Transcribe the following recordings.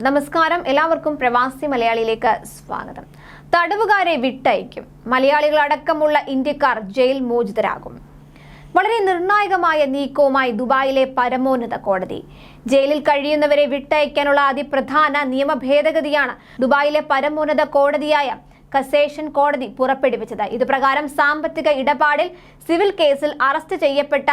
നമസ്കാരം, എല്ലാവർക്കും പ്രവാസി മലയാളിയിലേക്ക് സ്വാഗതം. തടവുകാരെ വിട്ടയക്കും. മലയാളികളടക്കമുള്ള ഇന്ത്യക്കാർ ജയിൽ മോചിതരാകും. വളരെ നിർണായകമായ നീക്കവുമായി ദുബായിലെ പരമോന്നത കോടതി. ജയിലിൽ കഴിയുന്നവരെ വിട്ടയക്കാനുള്ള അതിപ്രധാന നിയമ ഭേദഗതിയാണ് ദുബായിലെ പരമോന്നത കോടതിയായ കസേഷൻ കോടതി പുറപ്പെടുവിച്ചത്. ഇതുപ്രകാരം സാമ്പത്തിക ഇടപാടിൽ സിവിൽ കേസിൽ അറസ്റ്റ് ചെയ്യപ്പെട്ട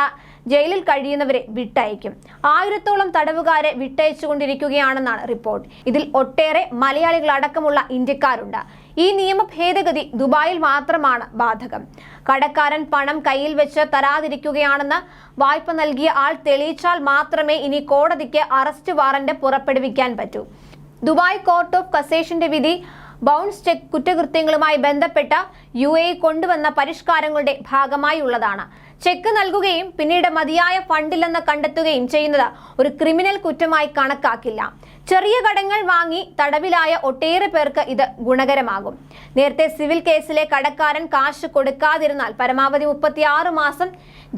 ജയിലിൽ കഴിയുന്നവരെ വിട്ടയക്കും. 1000-ഓളം തടവുകാരെ വിട്ടയച്ചുകൊണ്ടിരിക്കുകയാണെന്നാണ് റിപ്പോർട്ട്. ഇതിൽ ഒട്ടേറെ മലയാളികളടക്കമുള്ള ഇന്ത്യക്കാരുണ്ട്. ഈ നിയമ ഭേദഗതി ദുബായിൽ മാത്രമാണ് ബാധകം. കടക്കാരൻ പണം കയ്യിൽ വെച്ച് തരാതിരിക്കുകയാണെന്ന് വായ്പ നൽകിയ ആൾ തെളിയിച്ചാൽ മാത്രമേ ഇനി കോടതിക്ക് അറസ്റ്റ് വാറന്റ് പുറപ്പെടുവിക്കാൻ പറ്റൂ. ദുബായ് കോർട്ട് ഓഫ് കസേഷന്റെ വിധി ബൗൺസ് ചെക്ക് കുറ്റകൃത്യങ്ങളുമായി ബന്ധപ്പെട്ട UAE കൊണ്ടുവന്ന പരിഷ്കാരങ്ങളുടെ ഭാഗമായി ഉള്ളതാണ്. ചെക്ക് നൽകുകയും പിന്നീട് മതിയായ ഫണ്ടില്ലെന്ന് കണ്ടെത്തുകയും ചെയ്യുന്നത് ഒരു ക്രിമിനൽ കുറ്റമായി കണക്കാക്കില്ല. ചെറിയ കടങ്ങൾ വാങ്ങി തടവിലായ ഒട്ടേറെ പേർക്ക് ഇത് ഗുണകരമാകും. നേരത്തെ സിവിൽ കേസിലെ കടക്കാരൻ കാശ് കൊടുക്കാതിരുന്നാൽ പരമാവധി 36 മാസം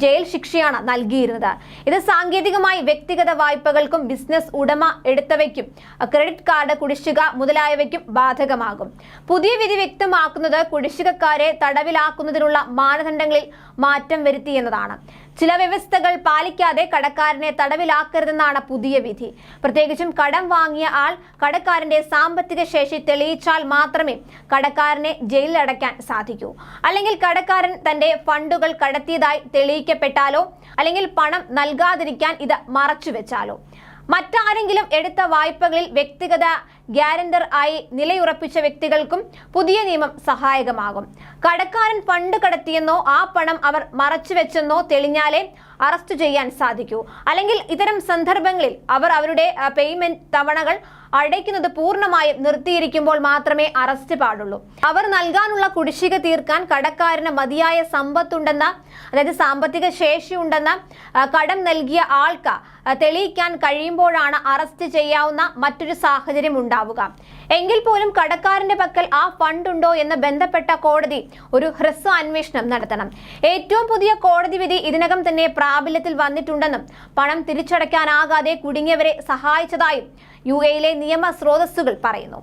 ജയിൽ ശിക്ഷയാണ് നൽകിയിരുന്നത്. ഇത് സാങ്കേതികമായി വ്യക്തിഗത വായ്പകൾക്കും ബിസിനസ് ഉടമ എടുത്തവയ്ക്കും ക്രെഡിറ്റ് കാർഡ് കുടിശ്ശിക മുതലായവയ്ക്കും ബാധകമാകും. പുതിയ വിധി വ്യക്തമാക്കുന്നത് കുടിശ്ശികക്കാരെ തടവിലാക്കുന്നതിനുള്ള മാനദണ്ഡങ്ങളിൽ മാറ്റം വരുത്തിയെന്നതാണ്. ചില വ്യവസ്ഥകൾ പാലിക്കാതെ കടക്കാരനെ തടവിലാക്കരുതെന്നാണ് പുതിയ വിധി. പ്രത്യേകിച്ചും കടം വാങ്ങിയ ആൾ കടക്കാരന്റെ സാമ്പത്തിക ശേഷി തെളിയിച്ചാൽ മാത്രമേ കടക്കാരനെ ജയിലിലടയ്ക്കാൻ സാധിക്കൂ. അല്ലെങ്കിൽ കടക്കാരൻ തന്റെ ഫണ്ടുകൾ കടത്തിയതായി തെളിയിക്കപ്പെട്ടാലോ അല്ലെങ്കിൽ പണം നൽകാതിരിക്കാൻ ഇത് മറച്ചുവെച്ചാലോ. മറ്റാരെങ്കിലും എടുത്ത വായ്പകളിൽ വ്യക്തിഗത ഗ്യാരണ്ടർ ആയി നിലയുറപ്പിച്ച വ്യക്തികൾക്കും പുതിയ നിയമം സഹായകമാകും. കടക്കാരൻ ഫണ്ട് കടത്തിയെന്നോ ആ പണം അവർ മറച്ചുവെച്ചെന്നോ തെളിഞ്ഞാലേ അറസ്റ്റ് ചെയ്യാൻ സാധിക്കൂ. അല്ലെങ്കിൽ ഇത്തരം സന്ദർഭങ്ങളിൽ അവർ അവരുടെ പേയ്മെന്റ് തവണകൾ അടയ്ക്കുന്നത് പൂർണ്ണമായും നിർത്തിയിരിക്കുമ്പോൾ മാത്രമേ അറസ്റ്റ് പാടുള്ളൂ. അവർ നൽകാനുള്ള കുടിശ്ശിക തീർക്കാൻ കടക്കാരന് മതിയായ സമ്പത്തുണ്ടെന്ന, അതായത് സാമ്പത്തിക ശേഷിയുണ്ടെന്ന കടം നൽകിയ ആൾക്ക് തെളിയിക്കാൻ കഴിയുമ്പോഴാണ് അറസ്റ്റ് ചെയ്യാവുന്ന മറ്റൊരു സാഹചര്യം ഉണ്ടാവുക. എങ്കിൽ പോലും കടക്കാരന്റെ പക്കൽ ആ ഫണ്ട് ഉണ്ടോ എന്ന് ബന്ധപ്പെട്ട കോടതി ഒരു ഹ്രസ്വ അന്വേഷണം നടത്തണം. ഏറ്റവും പുതിയ കോടതി വിധി ഇതിനകം തന്നെ പ്രാബല്യത്തിൽ വന്നിട്ടുണ്ടെന്നും പണം തിരിച്ചടയ്ക്കാനാകാതെ കുടുങ്ങിയവരെ സഹായിച്ചതായും UAE നിയമ സ്രോതസ്സുകൾ പറയുന്നു.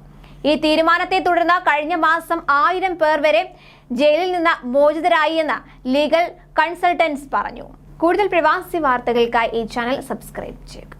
ഈ തീരുമാനത്തെ തുടർന്ന് കഴിഞ്ഞ മാസം 1000 പേർ വരെ ജയിലിൽ നിന്ന് മോചിതരായി എന്ന് ലീഗൽ കൺസൾട്ടൻസ് പറഞ്ഞു. കൂടുതൽ പ്രവാസി വാർത്തകൾക്കായി ഈ ചാനൽ സബ്സ്ക്രൈബ് ചെയ്യുക.